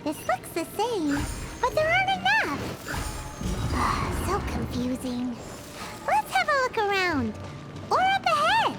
This looks the same, but there aren't enough. So confusing. Let's have a look around. Or up ahead.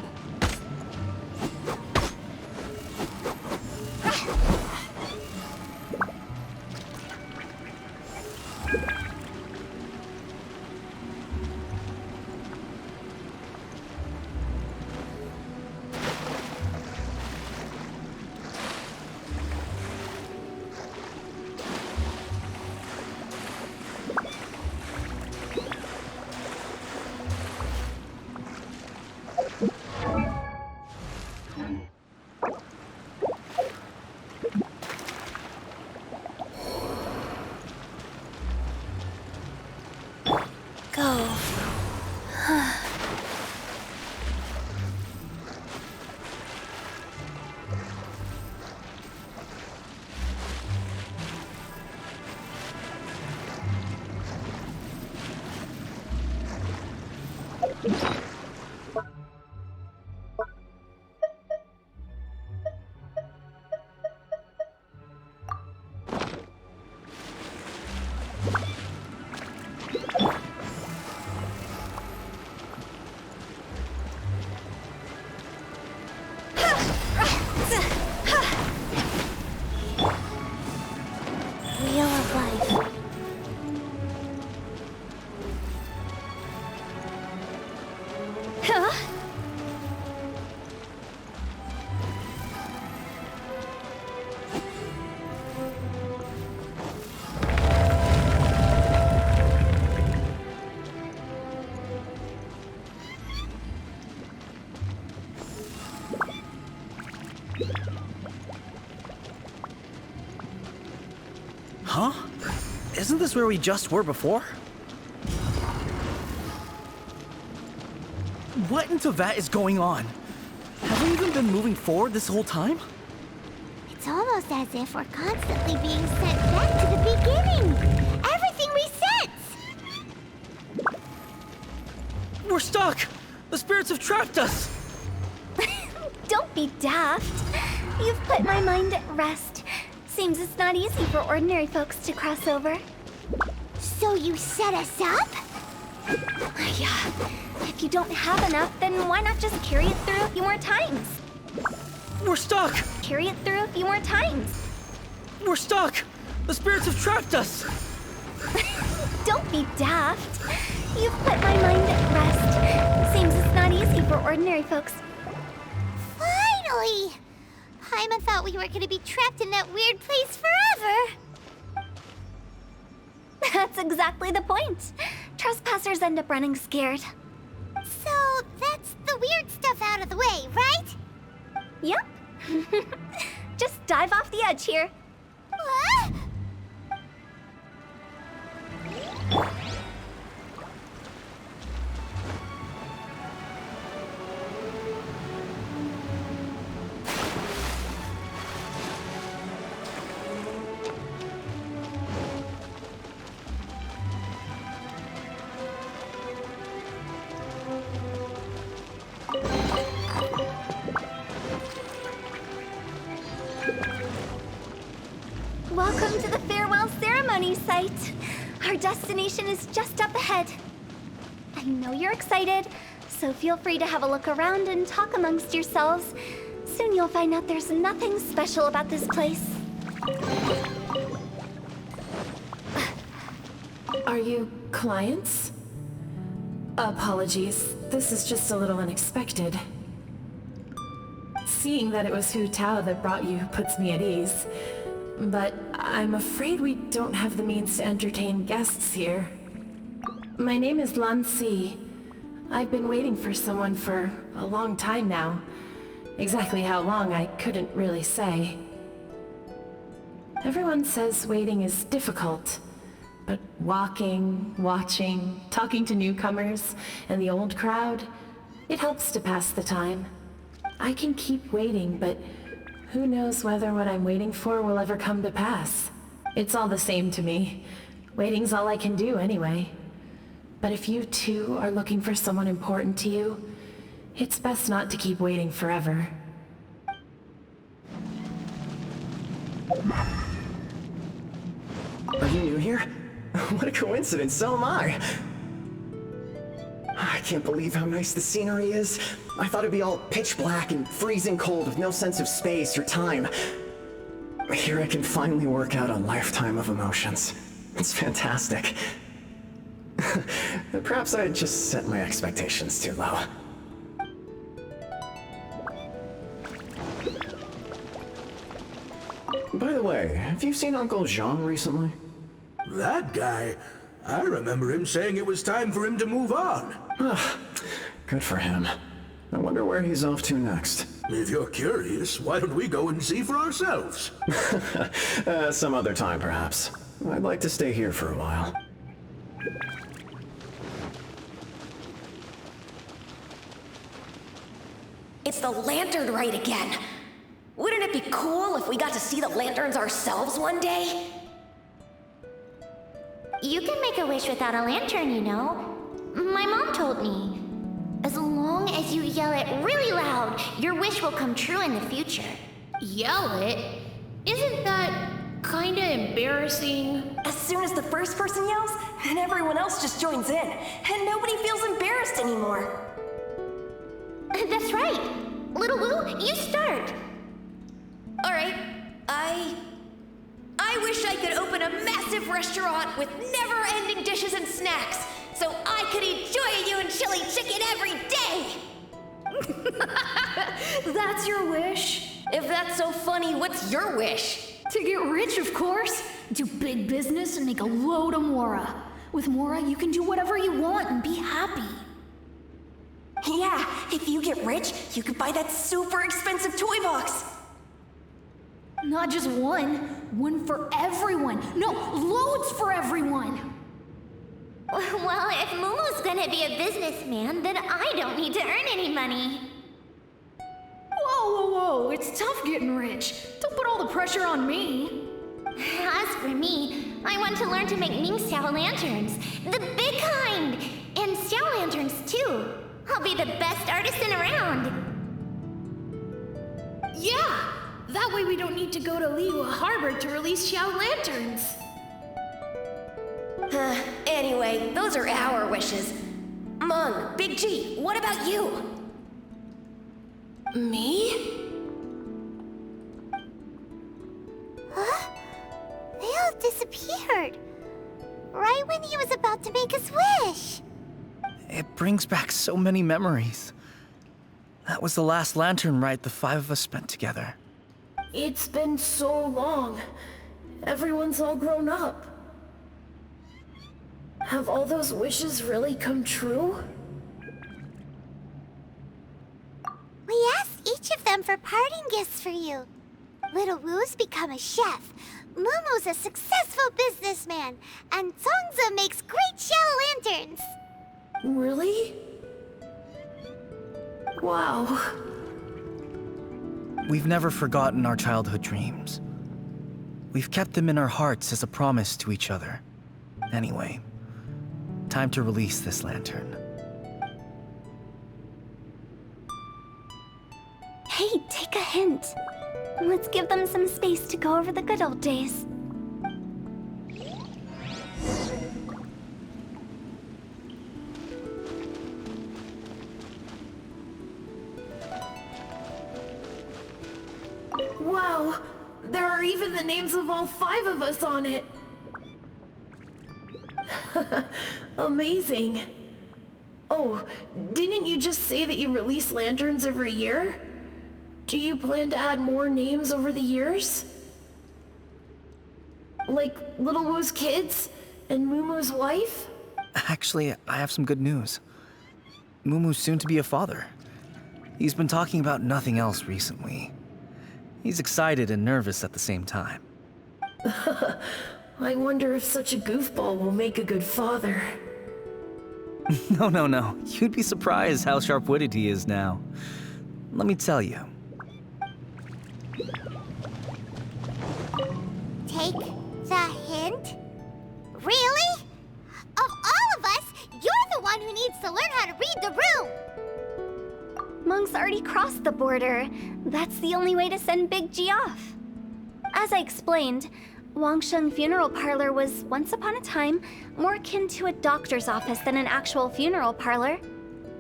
Wheel of life. Huh? Huh? Isn't this where we just were before? What in Teyvat is going on? Have we even been moving forward this whole time? It's almost as if we're constantly being sent back to the beginning. Everything resets. We're stuck! The spirits have trapped us! Don't be daft. You've put my mind at rest. Seems it's not easy for ordinary folks to cross over. So you set us up? Yeah. If you don't have enough, then why not just carry it through a few more times? We're stuck! Carry it through a few more times. We're stuck! The spirits have trapped us! Don't be daft. You've put my mind at rest. Seems it's not easy for ordinary folks. Finally! Paimon thought we were gonna be trapped in that weird place forever. That's exactly the point. Trespassers end up running scared. So that's the weird stuff out of the way, right? Yep. Just dive off the edge here. What? Welcome to the farewell ceremony site. Our destination is just up ahead. I know you're excited, so feel free to have a look around and talk amongst yourselves. Soon you'll find out there's nothing special about this place. Are you clients? Apologies, this is just a little unexpected. Seeing that it was Hu Tao that brought you puts me at ease. But I'm afraid we don't have the means to entertain guests here. My name is Lan Si. I've been waiting for someone for a long time now. Exactly how long, I couldn't really say. Everyone says waiting is difficult, but walking, watching, talking to newcomers, and the old crowd, it helps to pass the time. I can keep waiting, but who knows whether what I'm waiting for will ever come to pass. It's all the same to me. Waiting's all I can do anyway. But if you too are looking for someone important to you, it's best not to keep waiting forever. Are you new here? What a coincidence, so am I. I can't believe how nice the scenery is. I thought it'd be all pitch black and freezing cold with no sense of space or time. Here I can finally work out a lifetime of emotions. It's fantastic. Perhaps I just set my expectations too low. By the way, have you seen Uncle Jean recently? That guy? I remember him saying it was time for him to move on. Good for him. I wonder where he's off to next. If you're curious, why don't we go and see for ourselves? Some other time, perhaps. I'd like to stay here for a while. the Lantern Rite again. Wouldn't it be cool if we got to see the lanterns ourselves one day? You can make a wish without a lantern, you know. My mom told me. As long as you yell it really loud, your wish will come true in the future. Yell it? Isn't that kinda embarrassing? As soon as the first person yells, then everyone else just joins in, and nobody feels embarrassed anymore. That's right. Little Woo, you start. Alright, I wish I could open a massive restaurant with never-ending dishes and snacks, so I could eat Joy and chili chicken every day! That's your wish? If that's so funny, what's your wish? To get rich, of course. Do big business and make a load of Mora. With Mora, you can do whatever you want and be happy. Yeah, if you get rich, you could buy that super expensive toy box. Not just one. One for everyone. No, loads for everyone. Well, if Momo's gonna be a businessman, then I don't need to earn any money. Whoa. It's tough getting rich. Don't put all the pressure on me. As for me, I want to learn to make Ming Xiao lanterns. The big kind! And Xiao lanterns, too. I'll be the best artisan around. Yeah! That way we don't need to go to Liyue Harbor to release Xiao lanterns. Anyway, those are our wishes. Mung, Big G, what about you? Me? Huh? They all disappeared. Right when he was about to make his wish. It brings back so many memories. That was the last lantern rite the 5 of us spent together. It's been so long. Everyone's all grown up. Have all those wishes really come true? We asked each of them for parting gifts for you. Little Woo's become a chef, Momo's a successful businessman, and Zongza makes great Xiao lanterns. Really? Wow. We've never forgotten our childhood dreams. We've kept them in our hearts as a promise to each other. Anyway, time to release this lantern. Hey, take a hint. Let's give them some space to go over the good old days. Wow, there are even the names of all 5 of us on it. Amazing. Oh, didn't you just say that you release lanterns every year? Do you plan to add more names over the years? Like Little Woo's kids and Mumu's wife? Actually, I have some good news. Mumu's soon to be a father. He's been talking about nothing else recently. He's excited and nervous at the same time. I wonder if such a goofball will make a good father. No. You'd be surprised how sharp-witted he is now. Let me tell you. Take the hint? Really? Of all of us, you're the one who needs to learn how to read the room! Monk's already crossed the border. That's the only way to send Big G off. As I explained, Wangsheng Funeral Parlor was, once upon a time, more akin to a doctor's office than an actual funeral parlor.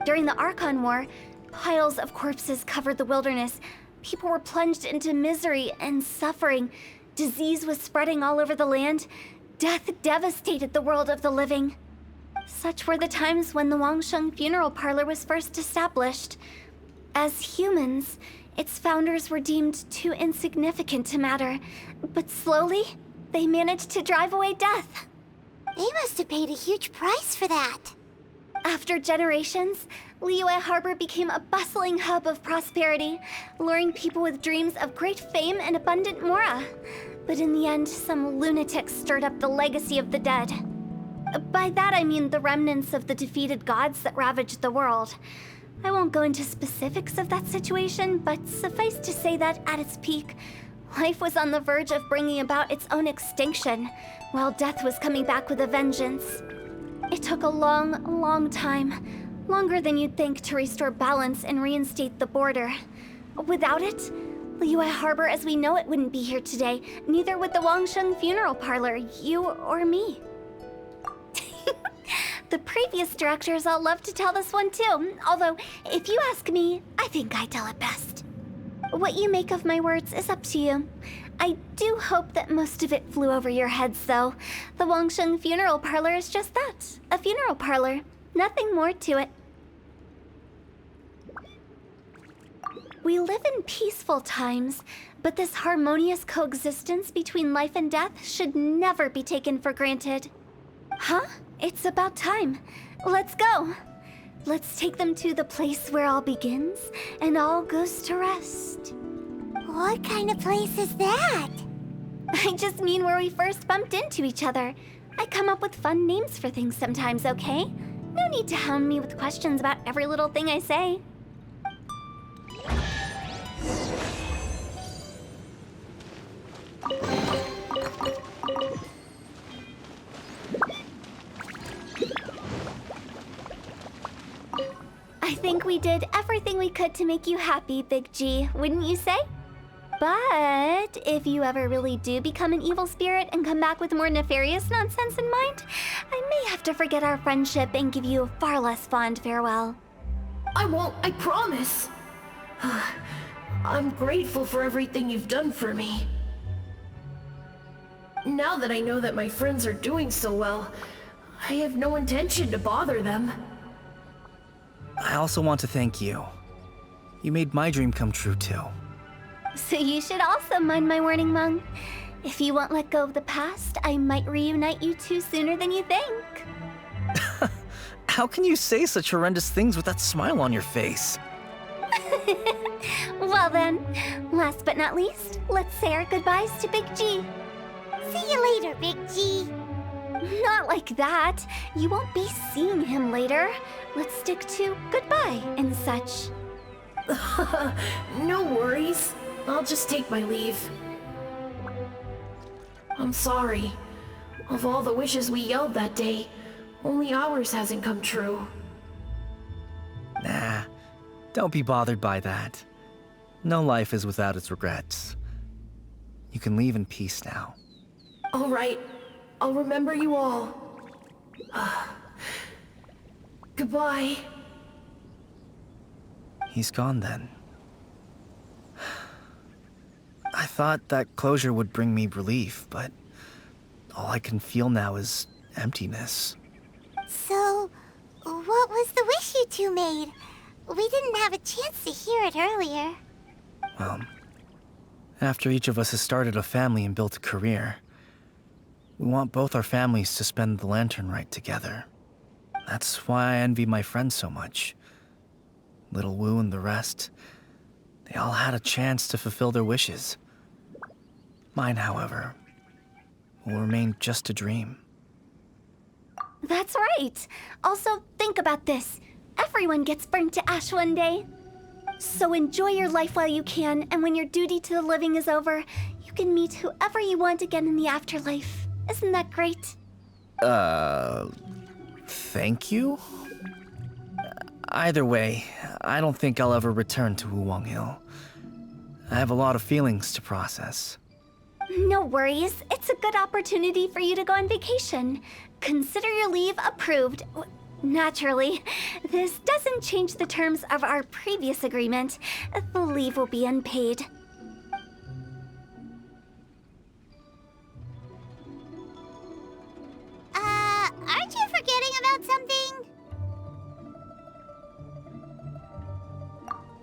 During the Archon War, piles of corpses covered the wilderness. People were plunged into misery and suffering. Disease was spreading all over the land. Death devastated the world of the living. Such were the times when the Wangsheng Funeral Parlor was first established. As humans, its founders were deemed too insignificant to matter, but slowly, they managed to drive away death. They must have paid a huge price for that. After generations, Liyue Harbor became a bustling hub of prosperity, luring people with dreams of great fame and abundant mora. But in the end, some lunatics stirred up the legacy of the dead. By that I mean the remnants of the defeated gods that ravaged the world. I won't go into specifics of that situation, but suffice to say that at its peak, life was on the verge of bringing about its own extinction, while death was coming back with a vengeance. It took a long time, longer than you'd think, to restore balance and reinstate the border. Without it, Liyue Harbor as we know it wouldn't be here today, neither would the Wangsheng funeral parlor, you or me. The previous directors all love to tell this one too, although, if you ask me, I think I tell it best. What you make of my words is up to you. I do hope that most of it flew over your heads, though. The Wangsheng funeral parlor is just that, a funeral parlor. Nothing more to it. We live in peaceful times, but this harmonious coexistence between life and death should never be taken for granted. Huh? It's about time. Let's go. Let's take them to the place where all begins and all goes to rest. What kind of place is that? I just mean where we first bumped into each other. I come up with fun names for things sometimes, okay? No need to hound me with questions about every little thing I say. I think we did everything we could to make you happy, Big G, wouldn't you say? But if you ever really do become an evil spirit and come back with more nefarious nonsense in mind, I may have to forget our friendship and give you a far less fond farewell. I won't, I promise. I'm grateful for everything you've done for me. Now that I know that my friends are doing so well, I have no intention to bother them. I also want to thank you. You made my dream come true, too. So you should also mind my warning, Mung. If you won't let go of the past, I might reunite you two sooner than you think. How can you say such horrendous things with that smile on your face? Well then, last but not least, let's say our goodbyes to Big G. See you later, Big G. Not like that. You won't be seeing him later. Let's stick to goodbye and such. No worries. I'll just take my leave. I'm sorry. Of all the wishes we yelled that day, only ours hasn't come true. Nah, don't be bothered by that. No life is without its regrets. You can leave in peace now. All right. I'll remember you all. Goodbye. He's gone then. I thought that closure would bring me relief, but all I can feel now is emptiness. So, what was the wish you two made? We didn't have a chance to hear it earlier. Well, after each of us has started a family and built a career, we want both our families to spend the lantern rite together. That's why I envy my friends so much. Little Wu and the rest, they all had a chance to fulfill their wishes. Mine, however, will remain just a dream. That's right. Also, think about this. Everyone gets burnt to ash one day. So enjoy your life while you can, and when your duty to the living is over, you can meet whoever you want again in the afterlife. Isn't that great? Thank you? Either way, I don't think I'll ever return to Wuwang Hill. I have a lot of feelings to process. No worries. It's a good opportunity for you to go on vacation. Consider your leave approved. Naturally, this doesn't change the terms of our previous agreement. The leave will be unpaid. Aren't you forgetting about something?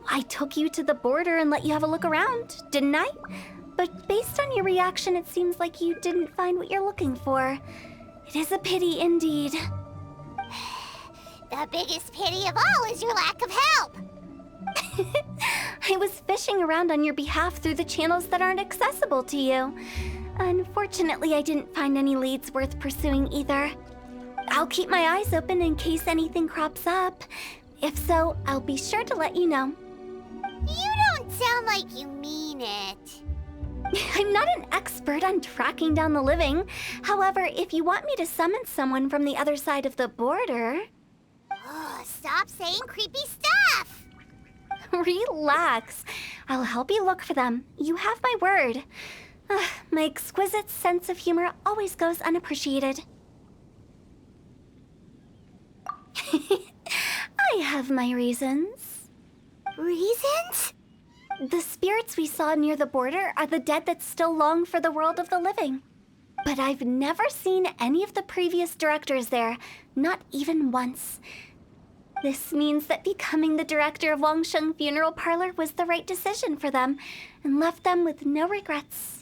I took you to the border and let you have a look around, didn't I? But based on your reaction, it seems like you didn't find what you're looking for. It is a pity indeed. The biggest pity of all is your lack of help. I was fishing around on your behalf through the channels that aren't accessible to you. Unfortunately, I didn't find any leads worth pursuing either. I'll keep my eyes open in case anything crops up. If so, I'll be sure to let you know. You don't sound like you mean it. I'm not an expert on tracking down the living. However, if you want me to summon someone from the other side of the border... Oh, stop saying creepy stuff! Relax. I'll help you look for them. You have my word. My exquisite sense of humor always goes unappreciated. I have my reasons. Reasons? The spirits we saw near the border are the dead that still long for the world of the living. But I've never seen any of the previous directors there, not even once. This means that becoming the director of Wangsheng Funeral Parlor was the right decision for them, and left them with no regrets.